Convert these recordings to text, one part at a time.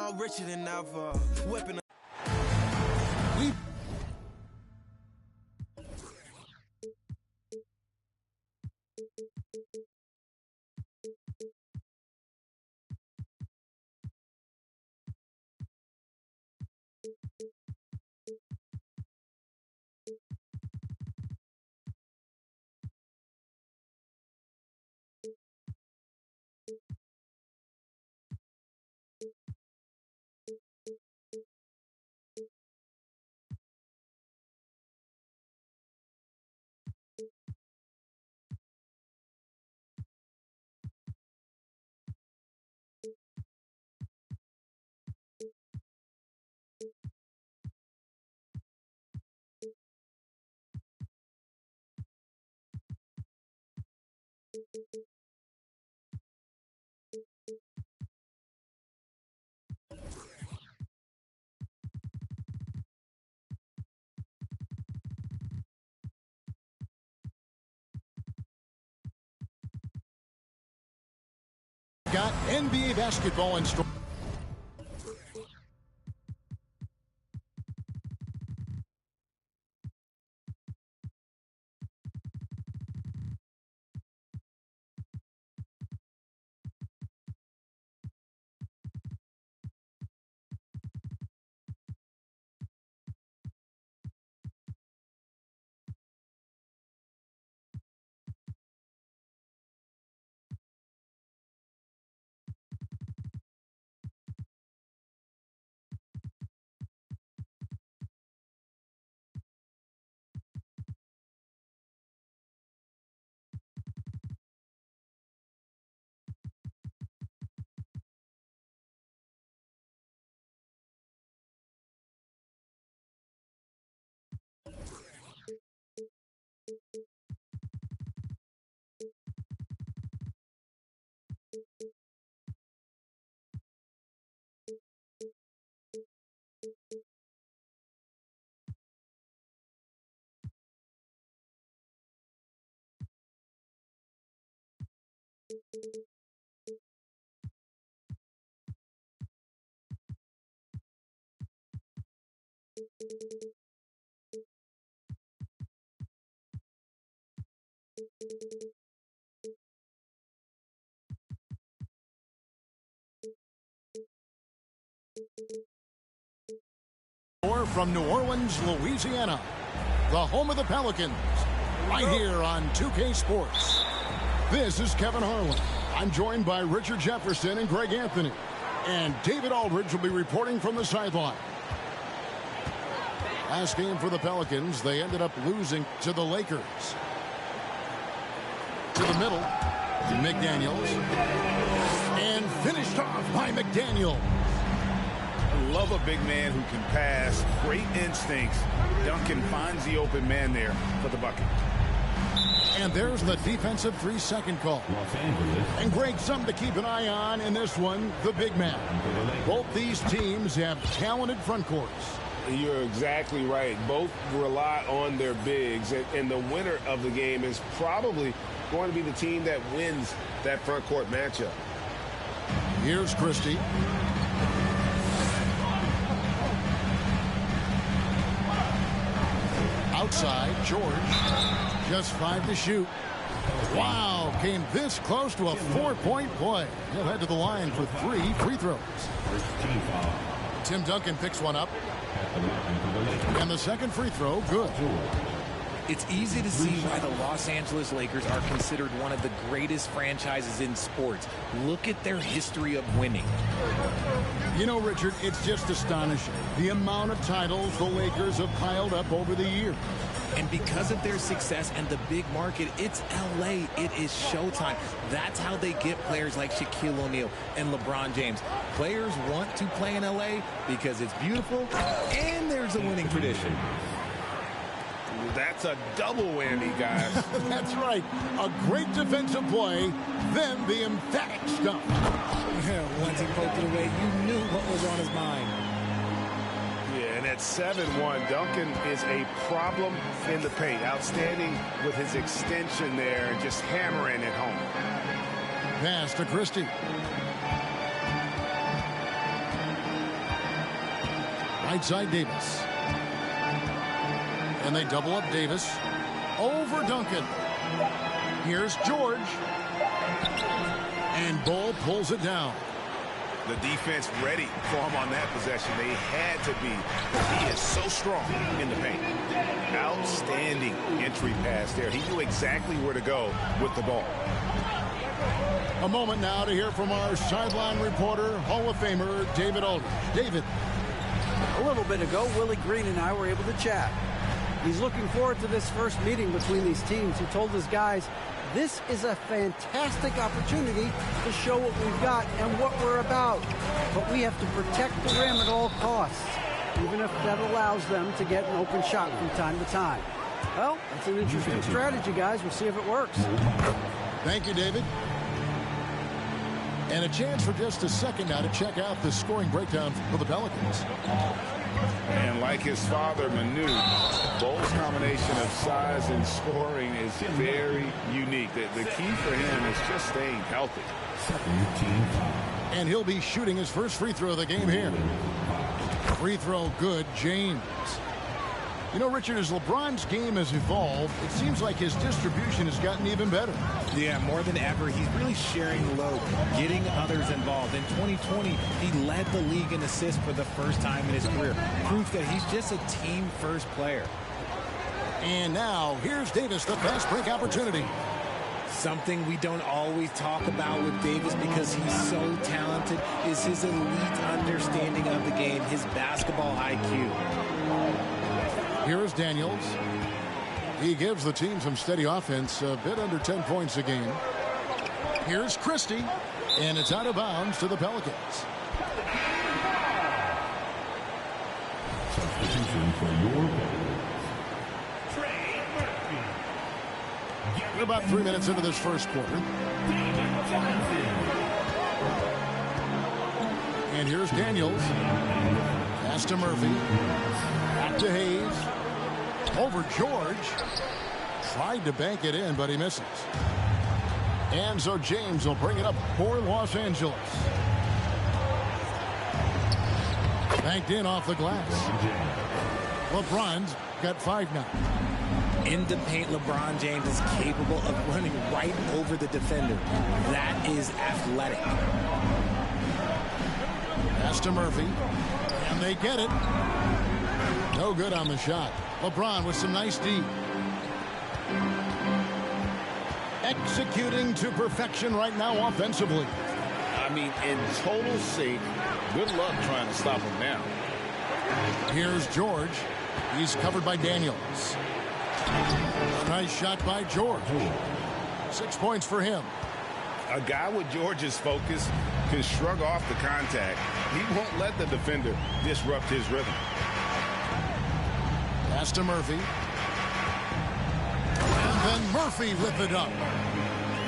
more richer than ever. Whipping. Got NBA basketball in store. From New Orleans, Louisiana, the home of the Pelicans, right here on 2K Sports. This is Kevin Harlan. I'm joined by Richard Jefferson and Greg Anthony. And David Aldridge will be reporting from the sideline. Last game for the Pelicans, they ended up losing to the Lakers. To the middle, McDaniels. And finished off by McDaniels. Love a big man who can pass. Great instincts. Duncan finds the open man there for the bucket. And there's the defensive 3-second call. And Greg, something to keep an eye on in this one, the big man. Both these teams have talented front courts. You're exactly right. Both rely on their bigs, and the winner of the game is probably going to be the team that wins that front court matchup. Here's Christie. Outside, George. Just 5 to shoot. Wow, came this close to a 4-point play. He'll head to the line for 3 free throws. Tim Duncan picks one up. And the second free throw, good. It's easy to see why the Los Angeles Lakers are considered one of the greatest franchises in sports. Look at their history of winning. You know, Richard, it's just astonishing the amount of titles the Lakers have piled up over the years. And because of their success and the big market, it's L.A. It is showtime. That's how they get players like Shaquille O'Neal and LeBron James. Players want to play in L.A. because it's beautiful and there's a winning tradition. That's a double whammy, guys. That's right. A great defensive play, then the emphatic stuff. Once he poked it away, you knew what was on his mind. Yeah, and at 7-1, Duncan is a problem in the paint. Outstanding with his extension there and just hammering it home. Pass to Christie. Right side Davis. And they double up Davis. Over Duncan. Here's George. And Bull pulls it down. The defense ready for him on that possession. They had to be. He is so strong in the paint. Outstanding entry pass there. He knew exactly where to go with the ball. A moment now to hear from our sideline reporter, Hall of Famer David Aldridge. David. A little bit ago, Willie Green and I were able to chat. He's looking forward to this first meeting between these teams. He told his guys, this is a fantastic opportunity to show what we've got and what we're about. But we have to protect the rim at all costs, even if that allows them to get an open shot from time to time. Well, that's an interesting strategy, guys. We'll see if it works. Thank you, David. And a chance for just a second now to check out the scoring breakdown for the Pelicans. And like his father, Manu, Bull's combination of size and scoring is very unique. The key for him is just staying healthy. And he'll be shooting his first free throw of the game here. Free throw good, James. You know, Richard, as LeBron's game has evolved, it seems like his distribution has gotten even better. Yeah, more than ever, he's really sharing the load, getting others involved. In 2020, he led the league in assists for the first time in his career. Proof that he's just a team-first player. And now, here's Davis, the fast break opportunity. Something we don't always talk about with Davis because he's so talented is his elite understanding of the game, his basketball IQ. Here is Daniels. He gives the team some steady offense, a bit under 10 points a game. Here's Christie, and it's out of bounds to the Pelicans. Substitution for your We're about 3 minutes into this first quarter. And here's Daniels. Pass to Murphy. Back to Hayes. Over George. Tried to bank it in, but he misses. And so James will bring it up for Los Angeles. Banked in off the glass. LeBron's got 5 now. In the paint, LeBron James is capable of running right over the defender. That is athletic. Pass to Murphy. And they get it. No good on the shot. LeBron with some nice D. Executing to perfection right now offensively. I mean, in total sync. Good luck trying to stop him now. Here's George. He's covered by Daniels. A nice shot by George. 6 points for him. A guy with George's focus can shrug off the contact. He won't let the defender disrupt his rhythm. Pass to Murphy. And then Murphy with it up.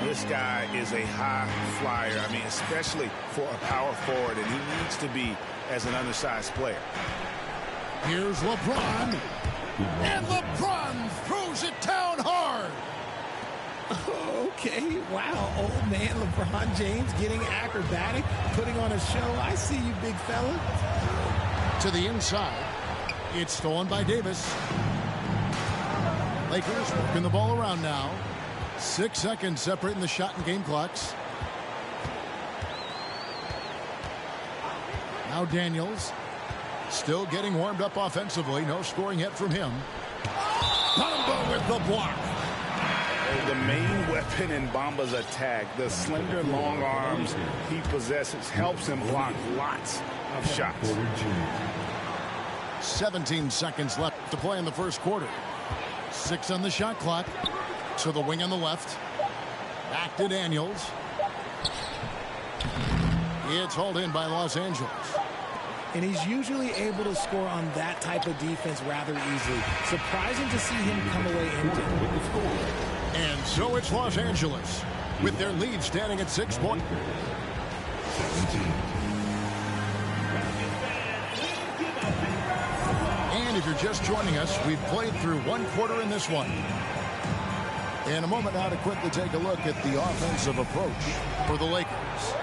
This guy is a high flyer. I mean, especially for a power forward, and he needs to be as an undersized player. Here's LeBron. And LeBron throws it down hard. Okay, wow, old man LeBron James getting acrobatic, putting on a show. I see you, big fella. To the inside. It's stolen by Davis. Lakers working the ball around now. 6 seconds separating the shot and game clocks. Now Daniels. Still getting warmed up offensively. No scoring yet from him. Bamba with the block. The main weapon in Bamba's attack, the slender long arms he possesses, helps him block lots of shots. 17 seconds left to play in the first quarter. 6 on the shot clock. To the wing on the left. Back to Daniels. It's hauled in by Los Angeles. And he's usually able to score on that type of defense rather easily. Surprising to see him come away empty. And so it's Los Angeles with their lead standing at 6 points. And if you're just joining us, we've played through 1 quarter in this one. In a moment now to quickly take a look at the offensive approach for the Lakers.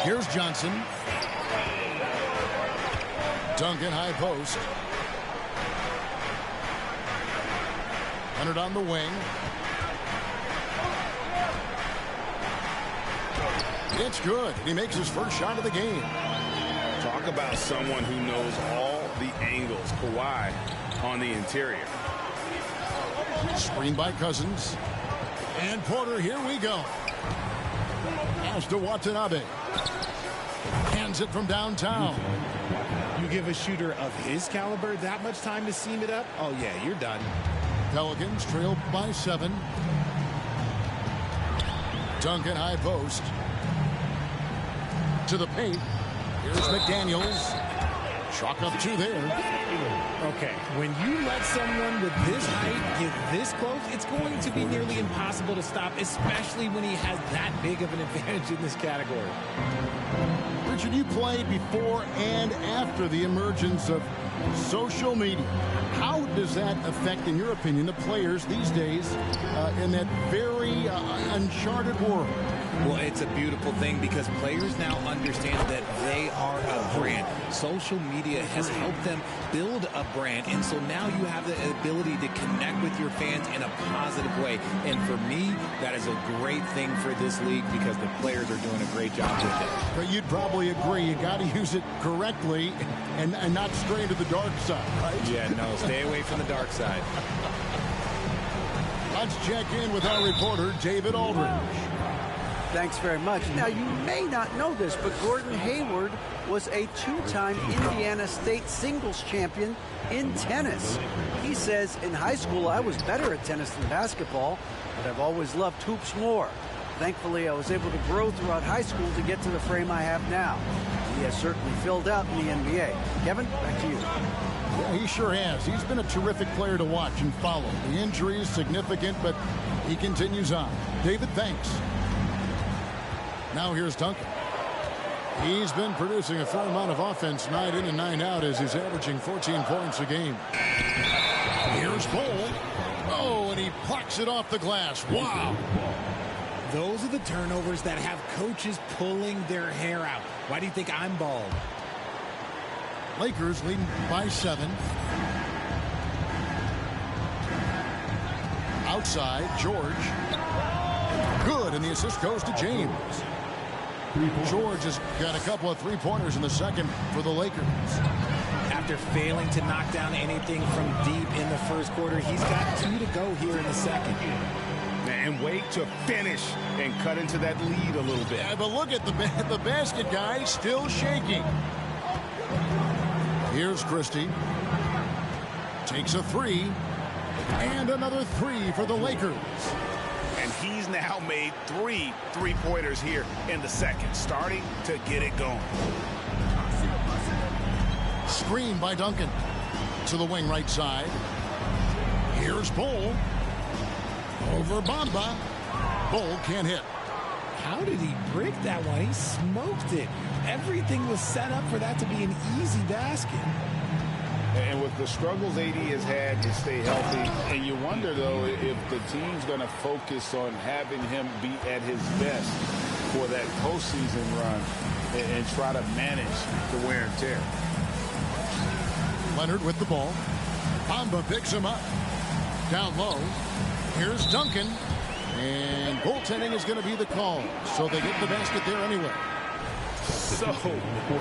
Here's Johnson. Duncan high post. Leonard on the wing. It's good. He makes his first shot of the game. Talk about someone who knows all the angles. Kawhi on the interior. Screen by Cousins. And Porter, here we go. Pass to Watanabe. Hands it from downtown. You give a shooter of his caliber that much time to seam it up? Oh, yeah, you're done. Pelicans trail by 7. Duncan high post. To the paint. Here's McDaniels. Chalk up 2 there. Okay, when you let someone with this height get this close, it's going to be nearly impossible to stop, especially when he has that big of an advantage in this category. Richard, you played before and after the emergence of social media. How does that affect, in your opinion, the players these days in that very uncharted world? Well, it's a beautiful thing because players now understand that they are a brand. Social media has helped them build a brand, and so now you have the ability to connect with your fans in a positive way. And for me, that is a great thing for this league because the players are doing a great job with it. But you'd probably agree you got to use it correctly and not stray to the dark side, right? Yeah, no, stay away from the dark side. Let's check in with our reporter, David Aldridge. Thanks very much. Now, you may not know this, but Gordon Hayward was a 2-time Indiana State singles champion in tennis. He says, in high school, I was better at tennis than basketball, but I've always loved hoops more. Thankfully, I was able to grow throughout high school to get to the frame I have now. He has certainly filled out in the NBA. Kevin, back to you. Yeah, he sure has. He's been a terrific player to watch and follow. The injury is significant, but he continues on. David, thanks. Now here's Duncan. He's been producing a fair amount of offense night in and night out as he's averaging 14 points a game. Here's Cole. Oh, and he plucks it off the glass. Wow. Those are the turnovers that have coaches pulling their hair out. Why do you think I'm bald? Lakers leading by 7. Outside, George. Good, and the assist goes to James. George has got a couple of three-pointers in the second for the Lakers. After failing to knock down anything from deep in the first quarter, he's got 2 to go here in the second. And wait to finish and cut into that lead a little bit. Yeah, but look at the basket guy still shaking. Here's Christie. Takes a 3. And another 3 for the Lakers. And he's now made 3 three-pointers here in the second, starting to get it going. Screen by Duncan. To the wing right side. Here's Bull. Over Bamba. Bull can't hit. How did he brick that one? He smoked it. Everything was set up for that to be an easy basket. And with the struggles AD has had to stay healthy, and you wonder, though, if the team's going to focus on having him be at his best for that postseason run and try to manage the wear and tear. Leonard with the ball. Bamba picks him up. Down low. Here's Duncan. And goaltending is going to be the call. So they get the basket there anyway. So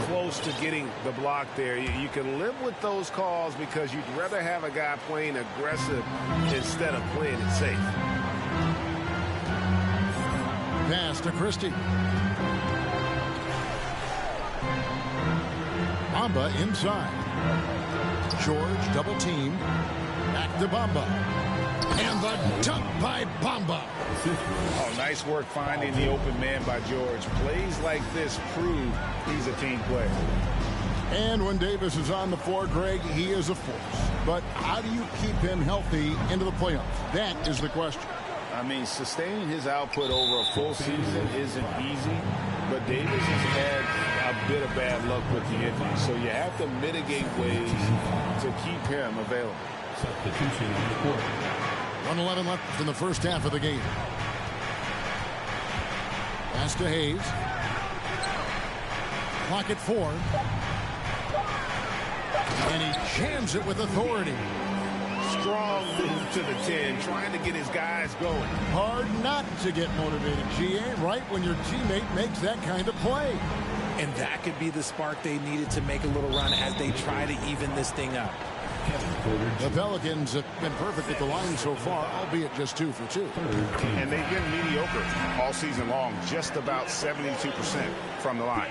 close to getting the block there. You can live with those calls because you'd rather have a guy playing aggressive instead of playing it safe. Pass to Christie. Bamba inside. George double team. Back to Bamba. And the dunk by Bamba. Oh, nice work finding the open man by George. Plays like this prove he's a team player. And when Davis is on the floor, Greg, he is a force. But how do you keep him healthy into the playoffs? That is the question. I mean, sustaining his output over a full season isn't easy, but Davis has had a bit of bad luck with the injury. So you have to mitigate ways to keep him available. Substitution in the court. 1:11 left in the first half of the game. Pass to Hayes. Clock at 4. And he jams it with authority. Strong move to the 10, trying to get his guys going. Hard not to get motivated, GA, right when your teammate makes that kind of play. And that could be the spark they needed to make a little run as they try to even this thing up. The Pelicans have been perfect at the line so far, albeit just 2 for 2. And they've been mediocre all season long, just about 72% from the line.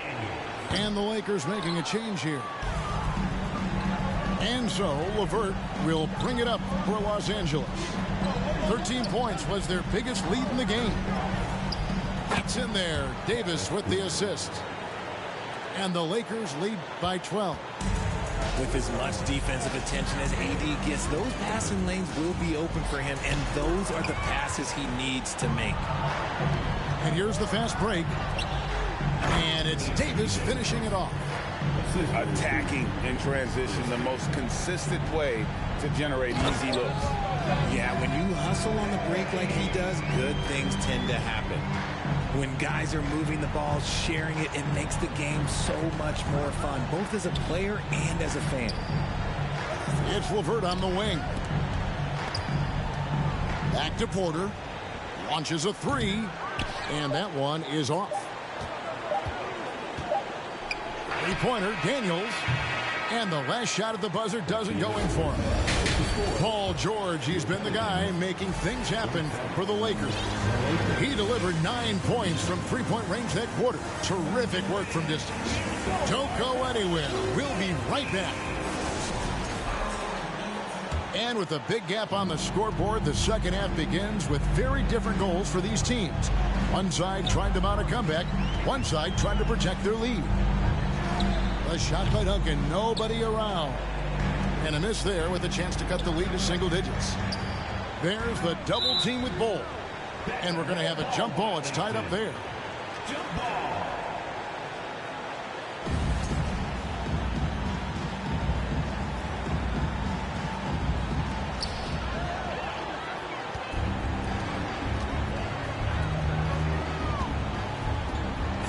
And the Lakers making a change here. And so LeVert will bring it up for Los Angeles. 13 points was their biggest lead in the game. That's in there. Davis with the assist. And the Lakers lead by 12. With as much defensive attention as AD gets, those passing lanes will be open for him, and those are the passes he needs to make. And here's the fast break. And it's Davis finishing it off. Attacking in transition, the most consistent way to generate easy looks. Yeah, when you hustle on the break like he does, good things tend to happen. When guys are moving the ball, sharing it, it makes the game so much more fun, both as a player and as a fan. It's LeVert on the wing. Back to Porter. Launches a 3. And that one is off. Three-pointer, Daniels. And the last shot at the buzzer doesn't go in for him. Paul George, he's been the guy making things happen for the Lakers. He delivered 9 points from three-point range that quarter. Terrific work from distance. Don't go anywhere. We'll be right back. And with a big gap on the scoreboard, the second half begins with very different goals for these teams. One side trying to mount a comeback, one side trying to protect their lead. A shot by Duncan, nobody around. And a miss there with a chance to cut the lead to single digits. There's the double team with Bol. And we're going to have a jump ball. It's tied up there. Jump ball.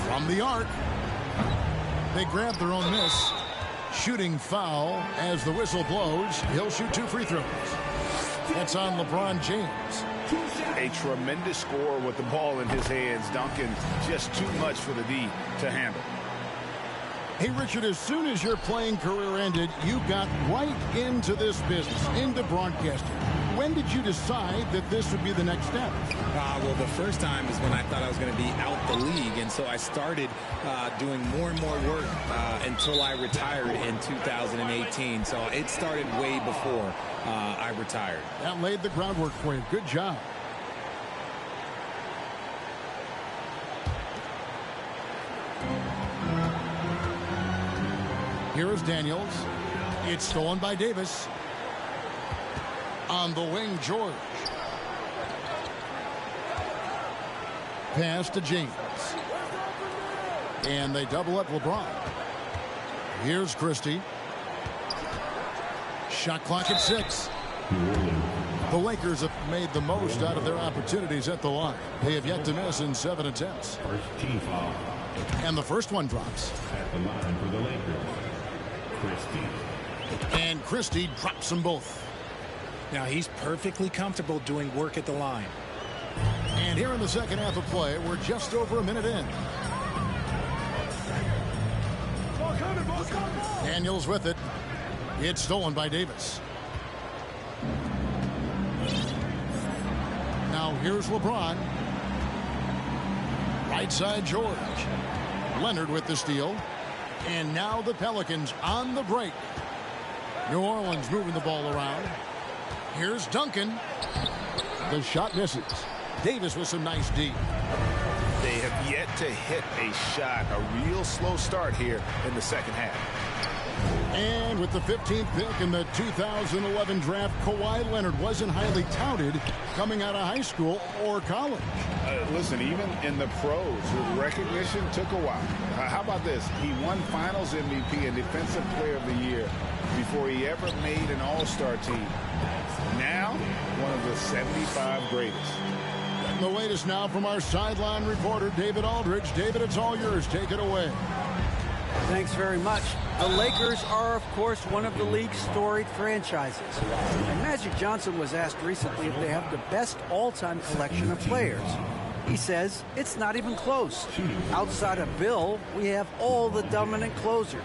From the arc. They grab their own miss. Shooting foul as the whistle blows. He'll shoot 2 free throws. That's on LeBron James. A tremendous score with the ball in his hands. Duncan, just too much for the D to handle. Hey, Richard, as soon as your playing career ended, you got right into this business, into broadcasting. When did you decide that this would be the next step? Well, the first time is when I thought I was going to be out the league, and so I started doing more and more work until I retired in 2018. So it started way before I retired. That laid the groundwork for you. Good job. Here is Daniels. It's stolen by Davis. On the wing, George. Pass to James. And they double up LeBron. Here's Christie. Shot clock at 6. The Lakers have made the most out of their opportunities at the line. They have yet to miss in 7 attempts. First team foul. And the first one drops. At the line for the Lakers, Christie. And Christie drops them both. Now he's perfectly comfortable doing work at the line. And here in the second half of play, we're just over a minute in. Daniels with it. It's stolen by Davis. Now here's LeBron. Right side George. Leonard with the steal. And now the Pelicans on the break. New Orleans moving the ball around. Here's Duncan. The shot misses. Davis with some nice D. They have yet to hit a shot. A real slow start here in the second half. And with the 15th pick in the 2011 draft, Kawhi Leonard wasn't highly touted coming out of high school or college. Listen, even in the pros, recognition took a while. How about this? He won Finals MVP and Defensive Player of the Year before he ever made an All-Star team. Now, one of the 75 greatest. And the latest now from our sideline reporter, David Aldridge. David, it's all yours. Take it away. Thanks very much. The Lakers are, of course, one of the league's storied franchises. And Magic Johnson was asked recently if they have the best all-time collection of players. He says it's not even close. Outside of Bill, we have all the dominant closers.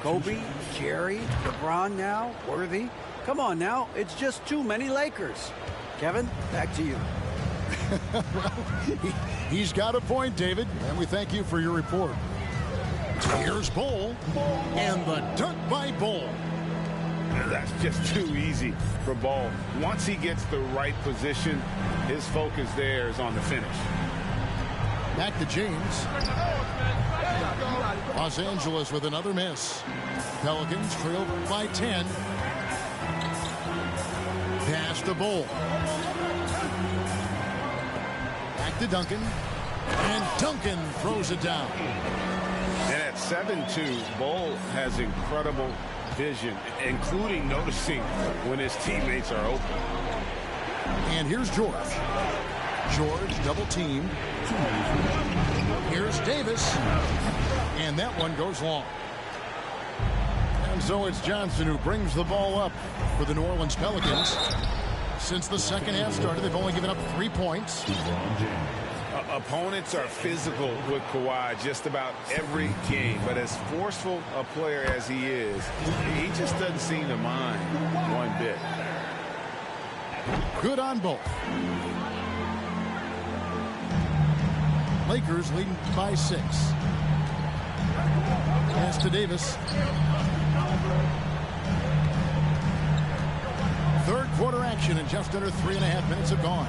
Kobe, Jerry, LeBron now, Worthy. Come on now, it's just too many Lakers. Kevin, back to you. He's got a point, David, and we thank you for your report. Here's Bol, and the dunk by Bol. That's just too easy for Bol. Once he gets the right position, his focus there is on the finish. Back to James. Los Angeles with another miss. Pelicans trail by 10. Pass to Bol. Back to Duncan. And Duncan throws it down. And at 7-2, Bol has incredible vision, including noticing when his teammates are open. And here's George. George double team. Here's Davis. And that one goes long. And so it's Johnson who brings the ball up for the New Orleans Pelicans. Since the second half started, they've only given up 3 points. Opponents are physical with Kawhi just about every game, but as forceful a player as he is, he just doesn't seem to mind one bit. Good on both. Lakers leading by 6. Pass to Davis. Third quarter action, and just under 3.5 minutes have gone.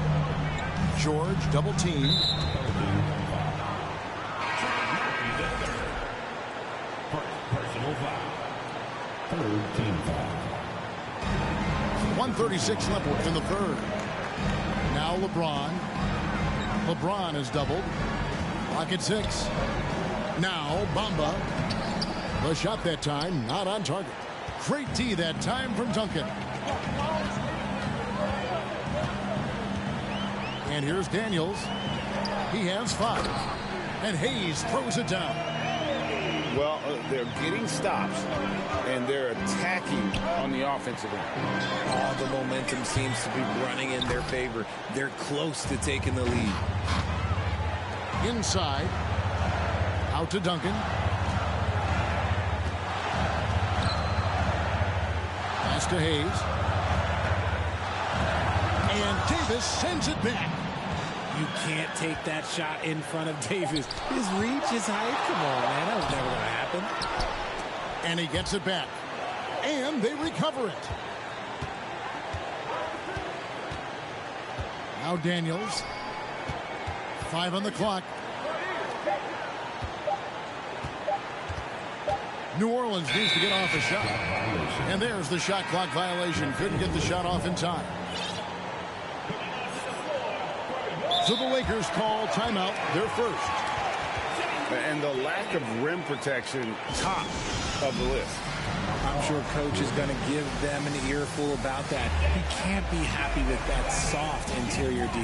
George double team. Personal foul. Third team foul. 1:36 left in the third. Now LeBron. LeBron is doubled. Clock at 6. Now Bamba. The shot that time not on target. Great D that time from Duncan. And here's Daniels. He has 5. And Hayes throws it down. Well, they're getting stops, and they're attacking on the offensive end. All the momentum seems to be running in their favor. They're close to taking the lead. Inside. Out to Duncan. Pass to Hayes. And Davis sends it back. You can't take that shot in front of Davis. His reach, his height. Come on, man. That was never going to happen. And he gets it back. And they recover it. Now Daniels. 5 on the clock. New Orleans needs to get off a shot. And there's the shot clock violation. Couldn't get the shot off in time. So the Lakers call timeout, their first. And the lack of rim protection, top of the list. I'm sure coach is going to give them an earful about that. He can't be happy with that soft interior D.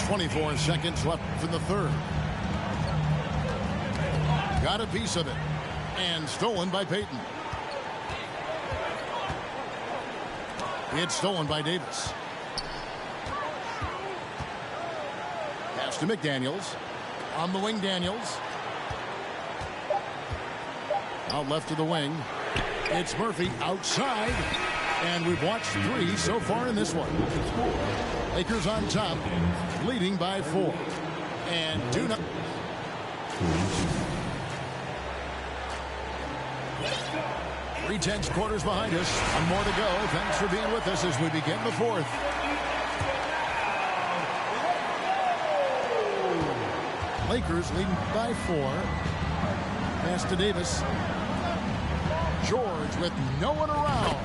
.24 seconds left in the third. Got a piece of it. And stolen by Payton. It's stolen by Davis. Pass to McDaniels. On the wing, Daniels. Out left to the wing. It's Murphy outside. And we've watched 3 so far in this one. Lakers on top, leading by 4. And do not. 3/10 quarters behind us. One more to go. Thanks for being with us as we begin the fourth. Lakers leading by 4. Pass to Davis. George with no one around.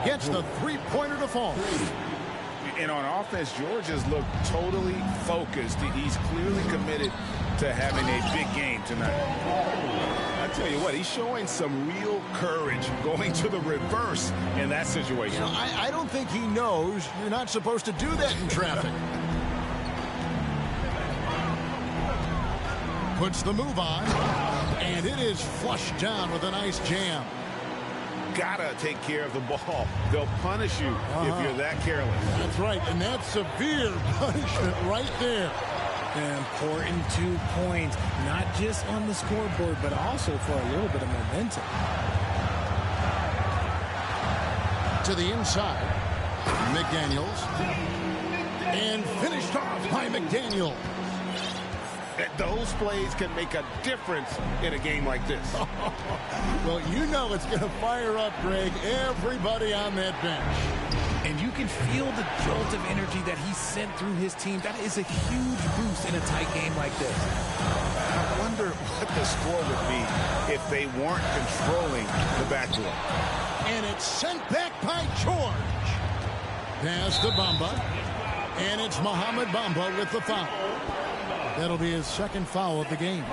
Gets the three-pointer to fall. And on offense, George has looked totally focused. He's clearly committed to having a big game tonight. I tell you what, he's showing some real courage going to the reverse in that situation. You know, I don't think he knows you're not supposed to do that in traffic. Puts the move on, and it is flushed down with a nice jam. Gotta take care of the ball. They'll punish you if you're that careless. That's right, and that's severe punishment right there. An important 2 points, not just on the scoreboard, but also for a little bit of momentum. To the inside, McDaniels, and finished off by McDaniels. Those plays can make a difference in a game like this. Well, you know it's going to fire up, Greg, everybody on that bench. And you can feel the jolt of energy that he sent through his team. That is a huge boost in a tight game like this. I wonder what the score would be if they weren't controlling the backdoor. And it's sent back by George. Pass to Bamba. And it's Mohamed Bamba with the foul. That'll be his second foul of the game.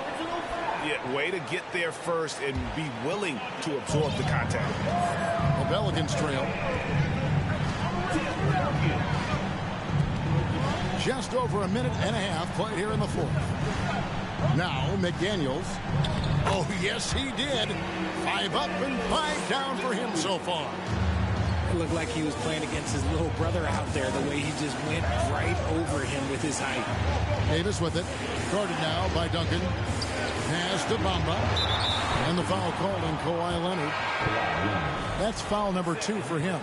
Yeah, way to get there first and be willing to absorb the contact. The Pelicans trail. Just over a minute and a half played here in the fourth. Now McDaniels. Oh, yes, he did. 5 up and 5 down for him so far. It looked like he was playing against his little brother out there, the way he just went right over him with his height. Davis with it. Guarded now by Duncan. Pass to Bamba. And the foul called on Kawhi Leonard. That's foul number 2 for him.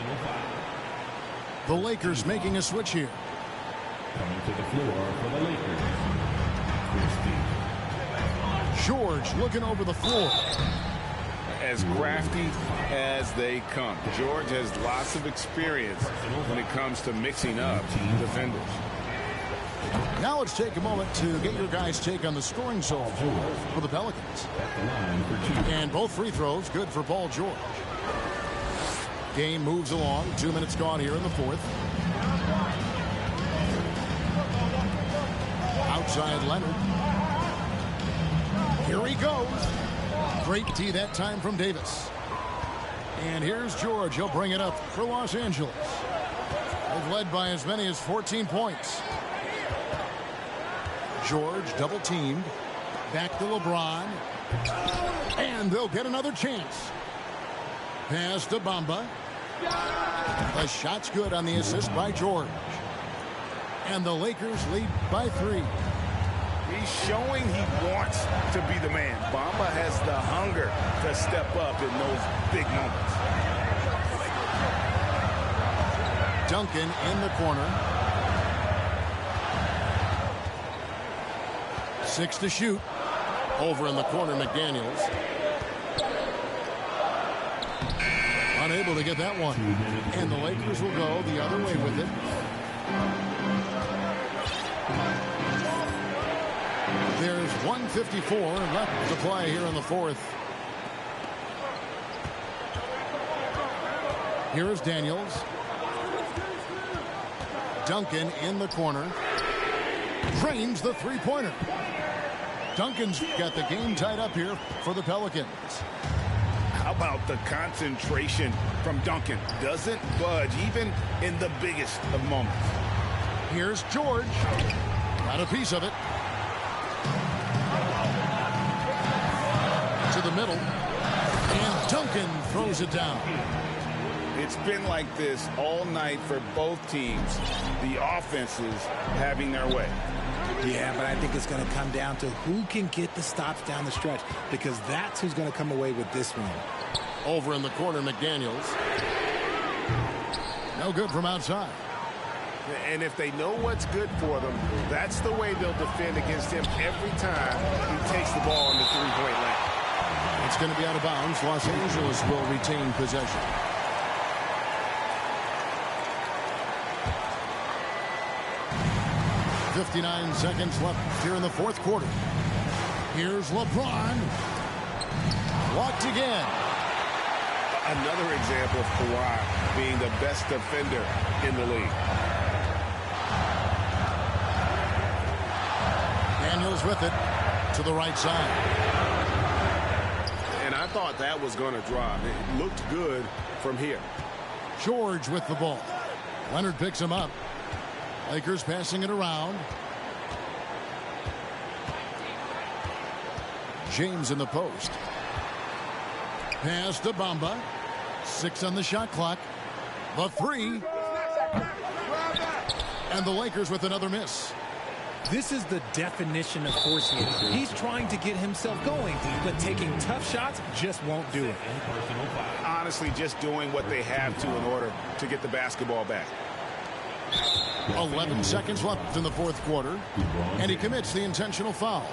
The Lakers making a switch here. Coming to the floor for the Lakers, Christie. George looking over the floor. As crafty as they come. George has lots of experience when it comes to mixing up defenders. Now let's take a moment to get your guys' take on the scoring so far for the Pelicans. And both free throws good for Paul George. Game moves along. 2 minutes gone here in the fourth. Outside Leonard. Here he goes. Great D that time from Davis. And here's George. He'll bring it up for Los Angeles. They've led by as many as 14 points. George double teamed. Back to LeBron. And they'll get another chance. Pass to Bamba. The shot's good on the assist by George. And the Lakers lead by 3. He's showing he wants to be the man. Bamba has the hunger to step up in those big moments. Duncan in the corner. 6 to shoot. Over in the corner, McDaniels. Unable to get that one. And the Lakers will go the other way with it. There's 1:54 left to play here in the fourth. Here is Daniels. Duncan in the corner. Drains the three-pointer. Duncan's got the game tied up here for the Pelicans. How about the concentration from Duncan? Doesn't budge even in the biggest of moments. Here's George. Got a piece of it. To the middle. And Duncan throws it down. It's been like this all night for both teams. The offenses having their way. Yeah, but I think it's going to come down to who can get the stops down the stretch, because that's who's going to come away with this one. Over in the corner, McDaniels. No good from outside. And if they know what's good for them, that's the way they'll defend against him every time he takes the ball in the three-point line. It's going to be out of bounds. Los Angeles will retain possession. .59 seconds left here in the fourth quarter. Here's LeBron. Walked again. Another example of Kawhi being the best defender in the league. Daniels with it. to the right side. And I thought that was going to drop. It looked good from here. George with the ball. Leonard picks him up. Lakers passing it around. James in the post. Pass to Bamba. 6 on the shot clock. The 3. And the Lakers with another miss. This is the definition of forcing it. He's trying to get himself going, but taking tough shots just won't do it. Honestly, just doing what they have to in order to get the basketball back. 11 seconds left in the fourth quarter. And he commits the intentional foul.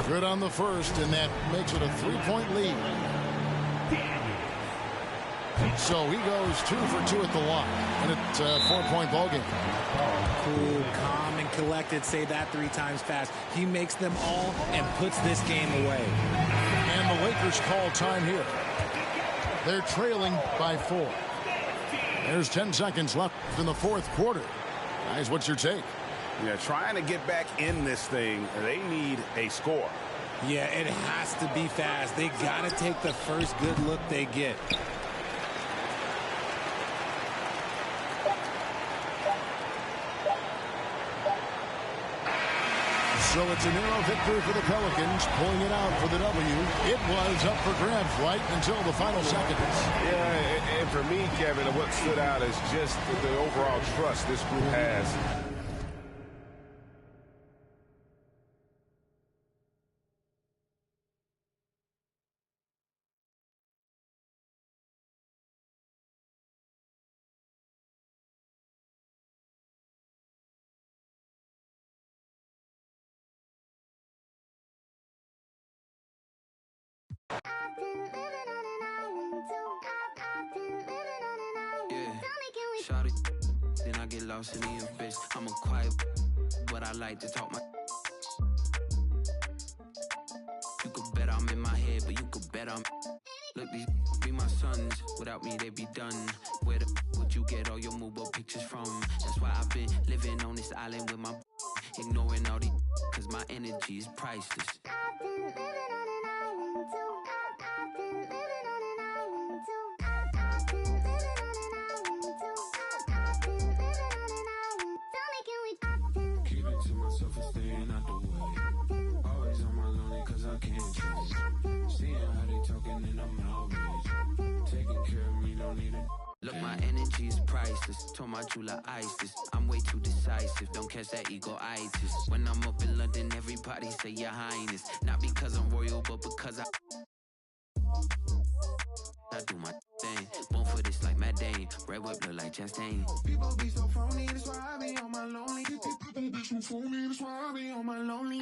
Good on the first, and that makes it a 3-point lead. So he goes 2 for 2 at the line, and it's a 4-point ball game. Cool, calm, and collected. Say that 3 times fast. He makes them all and puts this game away. And the Lakers call time here. They're trailing by 4. There's 10 seconds left in the fourth quarter. Guys, what's your take? Yeah, trying to get back in this thing, they need a score. Yeah, it has to be fast. They got to take the first good look they get. So it's a narrow victory for the Pelicans, pulling it out for the W. It was up for grabs right until the final seconds. Yeah, and for me, Kevin, what stood out is just the overall trust this group has. Shawty, then I get lost in the abyss. I'm a quiet, but I like to talk my. You could bet I'm in my head, but you could bet I'm. Look, these be my sons. Without me, they be done. Where the would you get all your mobile pictures from? That's why I've been living on this island with my. Ignoring all the, cause my energy is priceless. Staying out the way. Always on my lonely cause I can't change. Seeing how they talking and I'm outraged. Taking care of me, don't need it. Look, my energy is priceless. Told my jeweler ISIS. I'm way too decisive. Don't catch that ego-itis. When I'm up in London, everybody say your highness. Not because I'm royal, but because I do my thing. Born for this like Matt Dane. Red whip look like Chastain. People be so phony, that's why I be on my lonely. People be so phony, that's why I be on my lonely.